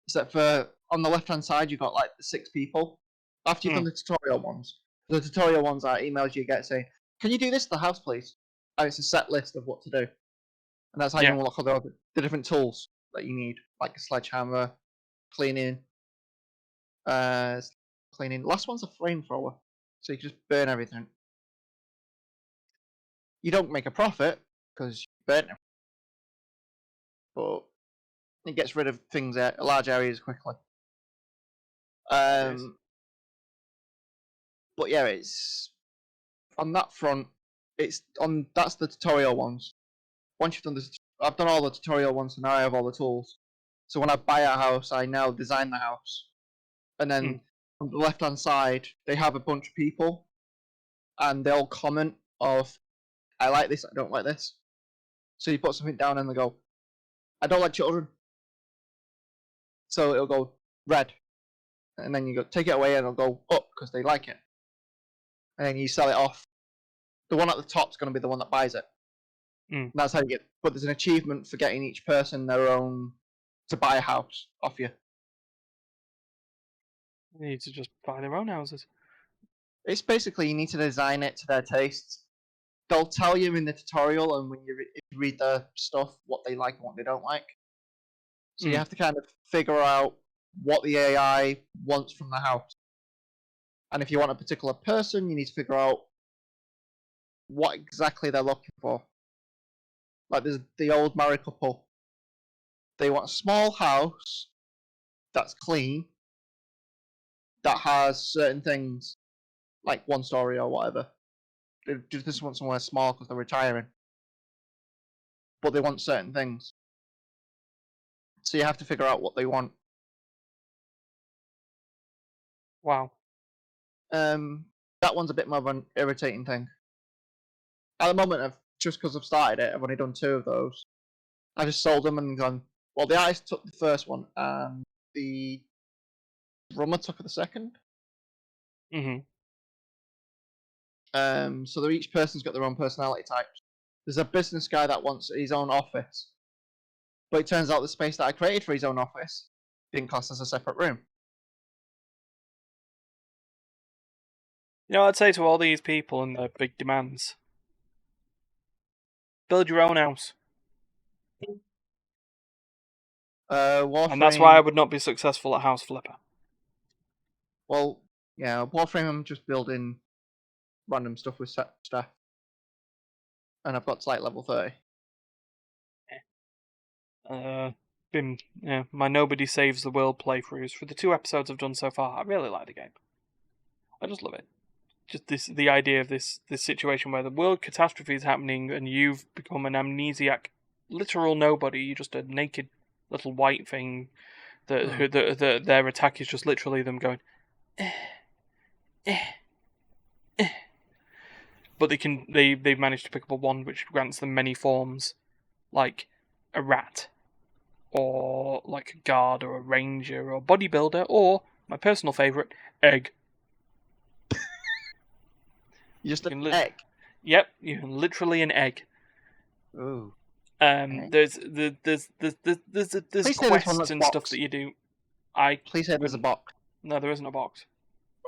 [SPEAKER 2] except for on the left-hand side you've got like the 6 people. After you've done the tutorial ones, are emails you get saying, "Can you do this to the house, please?" And it's a set list of what to do, and that's how you unlock all the different tools that you need, like a sledgehammer, cleaning. Last one's a flamethrower, so you can just burn everything. You don't make a profit because you burn them, but it gets rid of things at large areas quickly. But yeah, it's on that front. That's the tutorial ones. Once you've done this, I've done all the tutorial ones, and now I have all the tools. So when I buy a house, I now design the house, and then on the left-hand side, they have a bunch of people, and they'll comment of, I like this, I don't like this. So you put something down, and they go, I don't like children. So it'll go red, and then you go take it away, and it'll go up because they like it, and then you sell it off. The one at the top is going to be the one that buys it. That's how you get. But there's an achievement for getting each person their own to buy a house off you.
[SPEAKER 1] They need to just buy their own houses.
[SPEAKER 2] It's basically you need to design it to their tastes. They'll tell you in the tutorial and when you read their stuff what they like and what they don't like. So you have to kind of figure out what the AI wants from the house. And if you want a particular person, you need to figure out what exactly they're looking for. Like there's the old married couple. They want a small house that's clean, that has certain things, like 1 story or whatever. They just want somewhere small because they're retiring. But they want certain things. So you have to figure out what they want.
[SPEAKER 1] Wow.
[SPEAKER 2] That one's a bit more of an irritating thing. At the moment, just because I've started it, I've only done 2 of those. I just sold them and gone, well, the artist took the first one, and the drummer took the second. So each person's got their own personality types. There's a business guy that wants his own office, but it turns out the space that I created for his own office didn't class as a separate room.
[SPEAKER 1] You know, I'd say to all these people and their big demands, build your own house. And that's why I would not be successful at House Flipper.
[SPEAKER 2] Well, yeah, Warframe, I'm just building random stuff with set stuff. And I've got to like level 30.
[SPEAKER 1] My Nobody Saves the World playthroughs for the 2 episodes I've done so far. I really like the game. I just love it. Just the idea of this situation where the world catastrophe is happening and you've become an amnesiac, literal nobody. You're just a naked little white thing. Their attack is just literally them going, But they've managed to pick up a wand which grants them many forms, like a rat, or like a guard, or a ranger, or a bodybuilder, or my personal favourite, egg.
[SPEAKER 2] You're just an egg.
[SPEAKER 1] Yep, you're literally an egg.
[SPEAKER 2] Ooh.
[SPEAKER 1] There's quests and stuff that you do.
[SPEAKER 2] Please say there's a box.
[SPEAKER 1] No, there isn't a box.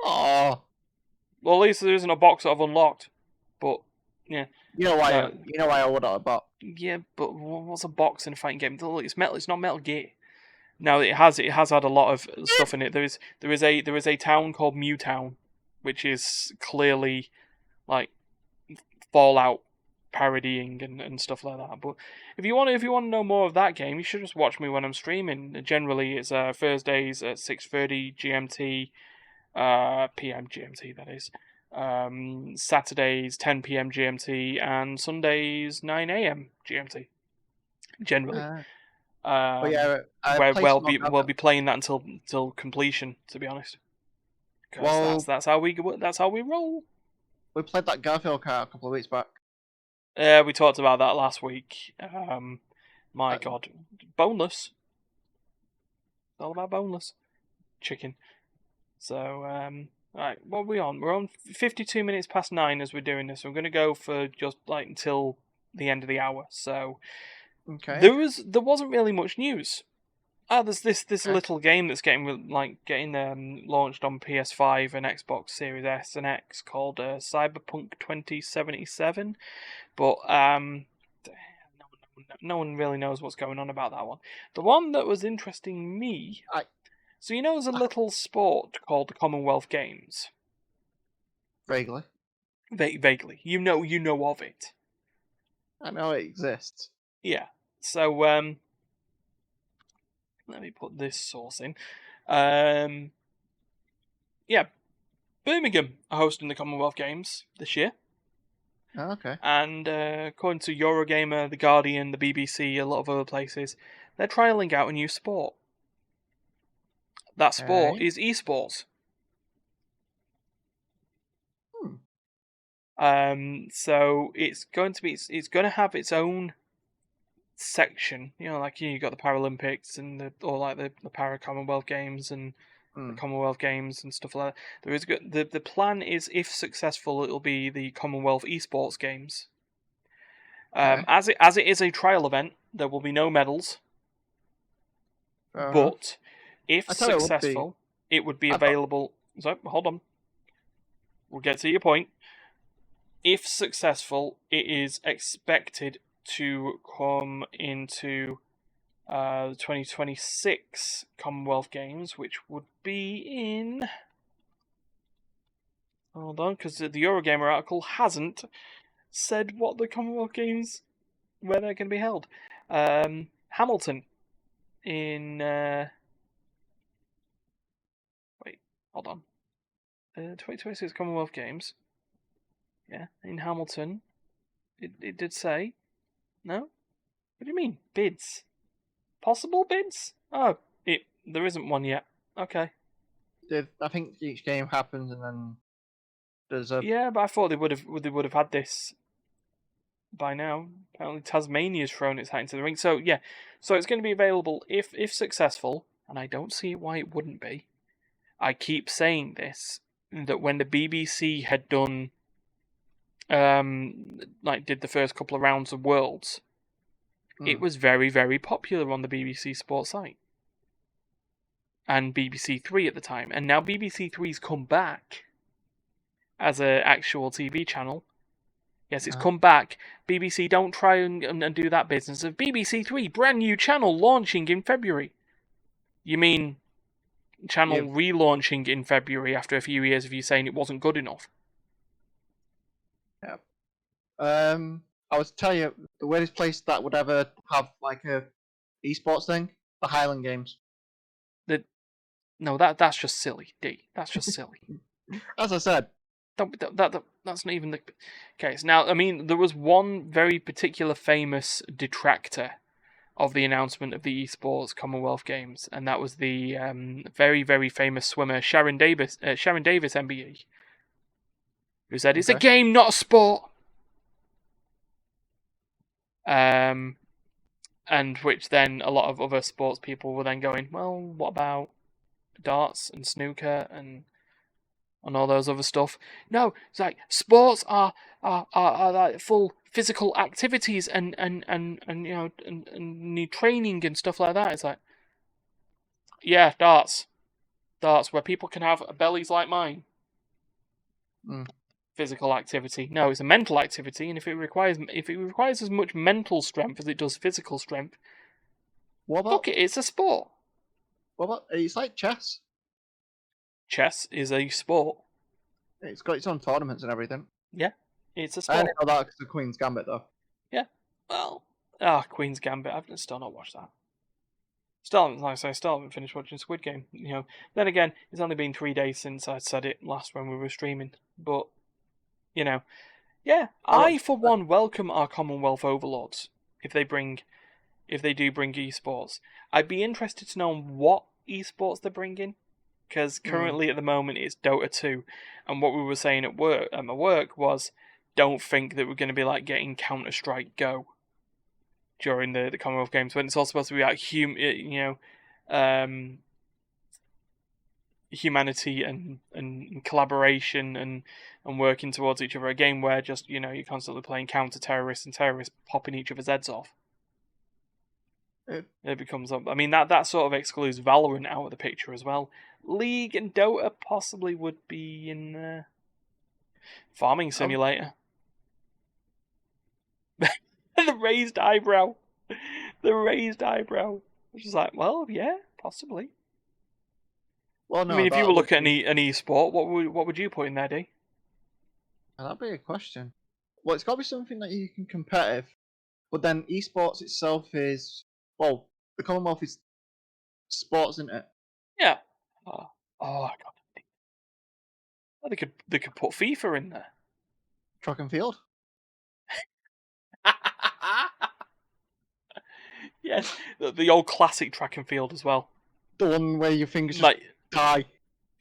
[SPEAKER 2] Oh.
[SPEAKER 1] Well, at least there isn't a box that I've unlocked. But yeah.
[SPEAKER 2] You know why I ordered a box.
[SPEAKER 1] Yeah, but what's a box in a fighting game? Look, it's metal. It's not Metal Gear. Now it has had a lot of stuff in it. There is a town called Mewtown, which is clearly like Fallout parodying and stuff like that. But if you want to know more of that game, you should just watch me when I'm streaming. Generally, it's Thursdays at 6:30 GMT, PM GMT that is. Saturdays 10 PM GMT and Sundays 9 AM GMT. Generally, we'll be playing that until completion. To be honest, because that's how we roll.
[SPEAKER 2] We played that Garfield kart a couple of weeks back.
[SPEAKER 1] Yeah, we talked about that last week. My God, boneless. It's all about boneless chicken. So, right, what are we on? We're on 52 minutes past 9 as we're doing this. So we're going to go for just like until the end of the hour. So,
[SPEAKER 2] okay.
[SPEAKER 1] There wasn't really much news. There's this little game that's getting launched on PS5 and Xbox Series S and X called Cyberpunk 2077, but no one really knows what's going on about that one. The one that was interesting me, so you know, there's a little sport called the Commonwealth Games.
[SPEAKER 2] Vaguely.
[SPEAKER 1] Vaguely, you know of it.
[SPEAKER 2] I know it exists.
[SPEAKER 1] Yeah. So let me put this source in. Yeah, Birmingham are hosting the Commonwealth Games this year.
[SPEAKER 2] Oh, okay.
[SPEAKER 1] And according to Eurogamer, The Guardian, the BBC, a lot of other places, they're trialling out a new sport. That sport
[SPEAKER 2] Okay.
[SPEAKER 1] is eSports.
[SPEAKER 2] Hmm.
[SPEAKER 1] So it's going to have its own section. Like you got the Paralympics and the Para Commonwealth Games and the
[SPEAKER 2] Hmm.
[SPEAKER 1] Commonwealth Games and stuff like that. The plan is, if successful, it'll be the Commonwealth Esports Games.
[SPEAKER 2] Okay.
[SPEAKER 1] As it is a trial event, there will be no medals.
[SPEAKER 2] Fair enough.
[SPEAKER 1] But if
[SPEAKER 2] I thought it would be.
[SPEAKER 1] successful, it would be
[SPEAKER 2] I thought.
[SPEAKER 1] available. So hold on, we'll get to your point. If successful, it is expected to come into the 2026 Commonwealth Games, which would be in. Hold on, because the Eurogamer article hasn't said what the Commonwealth Games, where they're going to be held. Hamilton in. Wait, hold on. 2026 Commonwealth Games. Yeah, in Hamilton. It did say. No? What do you mean? Bids? Possible bids? Oh, there isn't one yet. Okay.
[SPEAKER 2] I think each game happens and then there's a.
[SPEAKER 1] Yeah, but I thought they would have had this by now. Apparently Tasmania's thrown its hat into the ring. So yeah. So it's going to be available if successful, and I don't see why it wouldn't be. I keep saying this, that when the BBC had done did the first couple of rounds of Worlds, it was very, very popular on the BBC Sports site. And BBC Three at the time. And now BBC Three's come back as an actual TV channel. Yes, it's come back. BBC, don't try and do that business of BBC Three, brand new channel launching in February. You mean channel relaunching in February after a few years of you saying it wasn't good enough?
[SPEAKER 2] Yeah. I was telling you the weirdest place that would ever have like a esports thing, the Highland Games.
[SPEAKER 1] No, that's just silly, D. That's just silly.
[SPEAKER 2] As I said,
[SPEAKER 1] that's not even the case. Now, I mean, there was one very particular famous detractor of the announcement of the eSports Commonwealth Games, and that was the very, very famous swimmer Sharon Davis, MBE, who said it's a game, not a sport. And which then a lot of other sports people were then going, well, what about darts and snooker and all those other stuff? No, it's like sports are like full physical activities and need training and stuff like that. It's like, yeah, darts where people can have bellies like mine. Physical activity. No, it's a mental activity, and if it requires as much mental strength as it does physical strength, fuck it, it's a sport.
[SPEAKER 2] What about it's like chess?
[SPEAKER 1] Chess is a sport.
[SPEAKER 2] It's got its own tournaments and everything.
[SPEAKER 1] Yeah, it's a sport.
[SPEAKER 2] I didn't know that because of Queen's Gambit though.
[SPEAKER 1] Yeah, well, Queen's Gambit. I've still not watched that. Still haven't finished watching Squid Game. Then again, it's only been 3 days since I said it last when we were streaming, but. I for one welcome our Commonwealth overlords if they do bring esports. I'd be interested to know what esports they're bringing, because currently at the moment it's Dota 2, and what we were saying at my work was, don't think that we're going to be like getting Counter-Strike Go during the Commonwealth Games, when it's all supposed to be like humanity and collaboration and working towards each other. A game where just you're constantly playing counter-terrorists and terrorists popping each other's heads off. It becomes, I mean, that sort of excludes Valorant out of the picture as well. League and Dota possibly would be in Farming Simulator. The raised eyebrow, which is like, well, yeah, possibly.
[SPEAKER 2] Well, no,
[SPEAKER 1] I mean, if you were looking at an e-sport, what would you put in there, D?
[SPEAKER 2] That'd be a question. Well, it's got to be something that you can competitive But then eSports itself is, well, the Commonwealth is sports, isn't it?
[SPEAKER 1] Yeah. Oh, God. They could put FIFA in there.
[SPEAKER 2] Track and field.
[SPEAKER 1] Yes, the old classic track and field as well.
[SPEAKER 2] The one where your fingers just
[SPEAKER 1] Like,
[SPEAKER 2] die.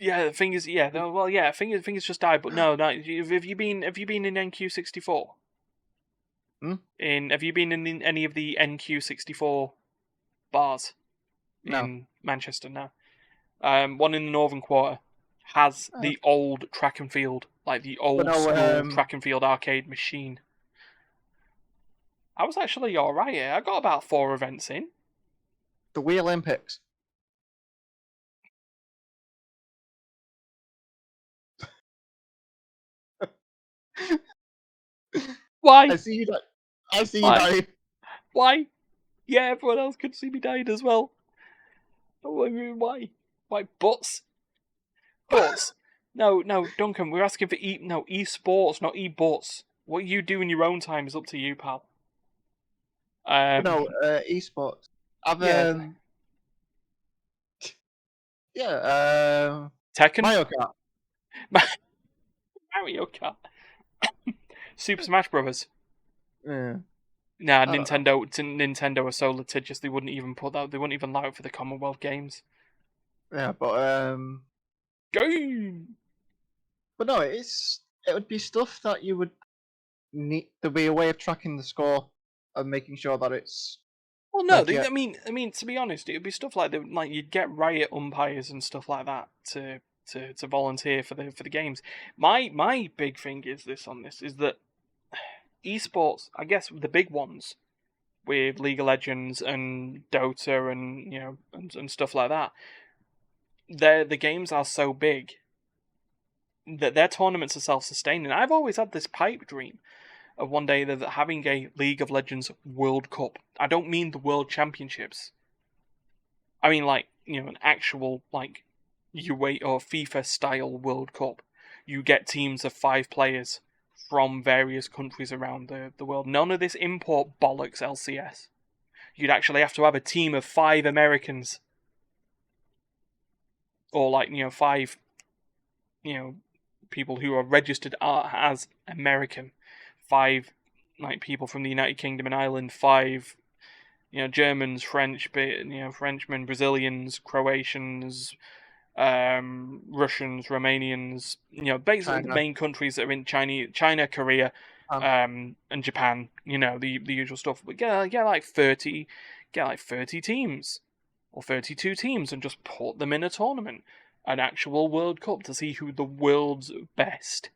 [SPEAKER 1] yeah, fingers. Yeah, well, yeah, fingers just die. But no. Have you been in NQ64?
[SPEAKER 2] Hmm?
[SPEAKER 1] Have you been in any of the NQ64 bars
[SPEAKER 2] No.
[SPEAKER 1] in Manchester now? One in the Northern Quarter has the old track and field, like the old school track and field arcade machine. I was actually alright here. I got about 4 events in.
[SPEAKER 2] The Wii Olympics.
[SPEAKER 1] Why?
[SPEAKER 2] I see you. I see you
[SPEAKER 1] Why?
[SPEAKER 2] dying.
[SPEAKER 1] Why? Yeah, everyone else could see me dying as well. Oh, I mean, why? Why butts? Butts? No, Duncan. We're asking for esports, not e-butts. What you do in your own time is up to you, pal.
[SPEAKER 2] No, esports. I've
[SPEAKER 1] Tekken,
[SPEAKER 2] Mario Kart.
[SPEAKER 1] Mario Kart, Super Smash Brothers.
[SPEAKER 2] Yeah.
[SPEAKER 1] Nah, Nintendo are so litigious they wouldn't even put that. They wouldn't even allow it for the Commonwealth Games.
[SPEAKER 2] Yeah, but
[SPEAKER 1] Game.
[SPEAKER 2] But no, it would be stuff that you would need. There'd be a way of tracking the score and making sure that it's.
[SPEAKER 1] Well, no,
[SPEAKER 2] Like, yeah.
[SPEAKER 1] I mean, to be honest, it would be stuff like you'd get riot umpires and stuff like that to volunteer for the games. My big thing is that esports, I guess the big ones with League of Legends and Dota and and stuff like that, the games are so big that their tournaments are self-sustaining. I've always had this pipe dream of one day that having a League of Legends World Cup. I don't mean the World Championships. I mean an actual UEFA or FIFA style World Cup. You get teams of 5 players from various countries around the world. None of this import bollocks LCS. You'd actually have to have a team of 5 Americans. Or 5 people who are registered as American. 5 people from the United Kingdom and Ireland, 5 Germans, Frenchmen, Brazilians, Croatians, Russians, Romanians, basically the main countries that are in China, Korea, and Japan, the usual stuff. But get like 30 teams or 32 teams and just put them in a tournament, an actual World Cup, to see who the world's best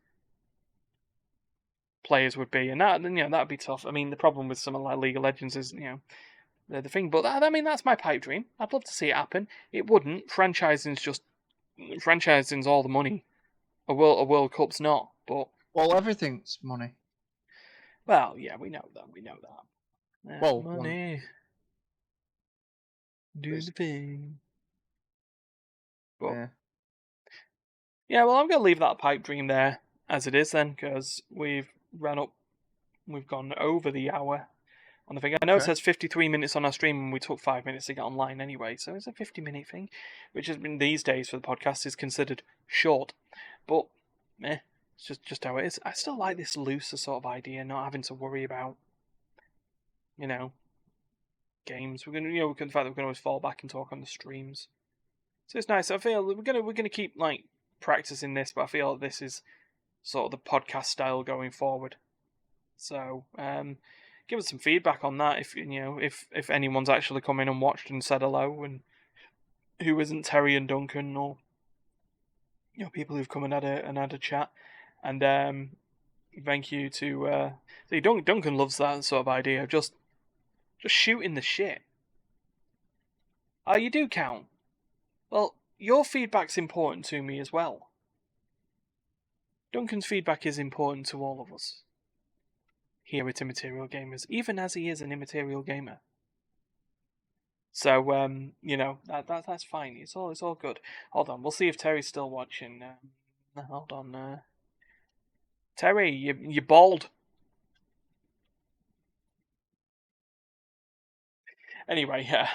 [SPEAKER 1] players would be. And that'd be tough. I mean, the problem with something like League of Legends is, they're the thing. But that's my pipe dream. I'd love to see it happen. It wouldn't. Franchising's all the money. A World Cup's not. But
[SPEAKER 2] Everything's money.
[SPEAKER 1] Well, yeah, we know that.
[SPEAKER 2] Well,
[SPEAKER 1] money. Do the thing. But, yeah, well, I'm going to leave that pipe dream there as it is then, because we've gone over the hour on the thing. I know it says 53 minutes on our stream, and we took 5 minutes to get online anyway, so it's a 50-minute thing, which has been these days for the podcast is considered short. But, it's just how it is. I still like this looser sort of idea, not having to worry about, games. We're gonna, the fact that we can always fall back and talk on the streams. So it's nice. I feel we're gonna keep practicing this, but I feel this is sort of the podcast style going forward. So give us some feedback on that if anyone's actually come in and watched and said hello, and who isn't Terry and Duncan, or people who've come and had a chat. And thank you to Duncan loves that sort of idea of just shooting the shit. Oh, you do count. Well, your feedback's important to me as well. Duncan's feedback is important to all of us here at Immaterial Gamers, even as he is an immaterial gamer. So, that's fine. It's all good. Hold on, we'll see if Terry's still watching. Hold on, Terry, you're bald. Anyway, yeah.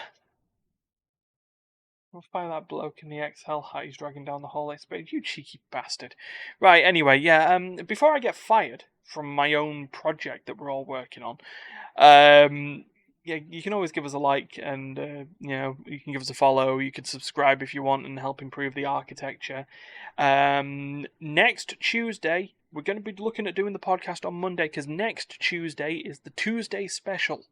[SPEAKER 1] We'll find that bloke in the XL hat he's dragging down the hallway. But you cheeky bastard. Right, anyway, yeah, before I get fired from my own project that we're all working on, yeah, you can always give us a like and, you can give us a follow. You can subscribe if you want and help improve the architecture. Next Tuesday, we're going to be looking at doing the podcast on Monday because next Tuesday is the Tuesday special.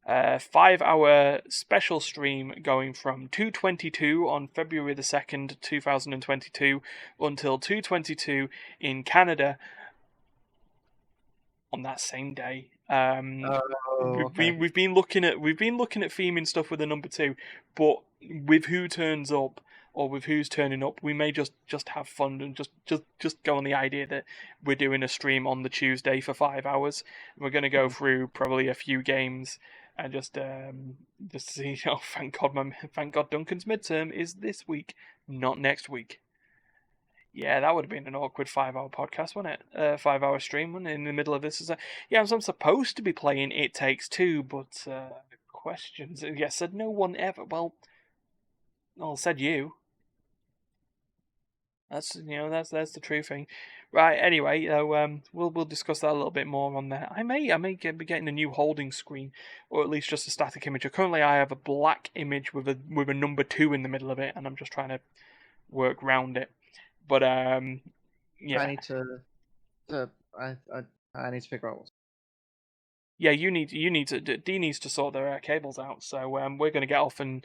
[SPEAKER 1] 5-hour special stream going from 2:22 on February the 2nd, 2022 until 2:22 in Canada on that same day. We've been looking at theming stuff with the number 2, but with who turns up or with who's turning up, we may just have fun and just go on the idea that we're doing a stream on the Tuesday for 5 hours. We're going to go through probably a few games and just see. Oh, thank God, Duncan's midterm is this week, not next week. Yeah, that would have been an awkward 5-hour podcast, wouldn't it? 5-hour stream, wouldn't it? In the middle of this, I'm supposed to be playing It Takes Two, but questions. Yeah, said no one ever. Well, said you. That's the true thing, right? Anyway, we'll discuss that a little bit more on there. I may be getting a new holding screen, or at least just a static image. Currently, I have a black image with a number 2 in the middle of it, and I'm just trying to work around it. But yeah,
[SPEAKER 2] I need to figure out.
[SPEAKER 1] Yeah, you need to. Dee needs to sort their cables out. So we're going to get off and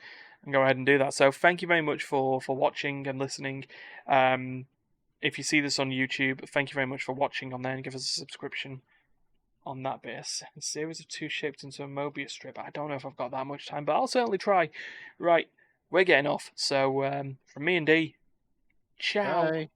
[SPEAKER 1] go ahead and do that. So thank you very much for watching and listening. If you see this on YouTube, thank you very much for watching on there, and give us a subscription on that bit. A series of 2 shaped into a Mobius strip. I don't know if I've got that much time, but I'll certainly try. Right, we're getting off. So from me and Dee, ciao.
[SPEAKER 2] Bye.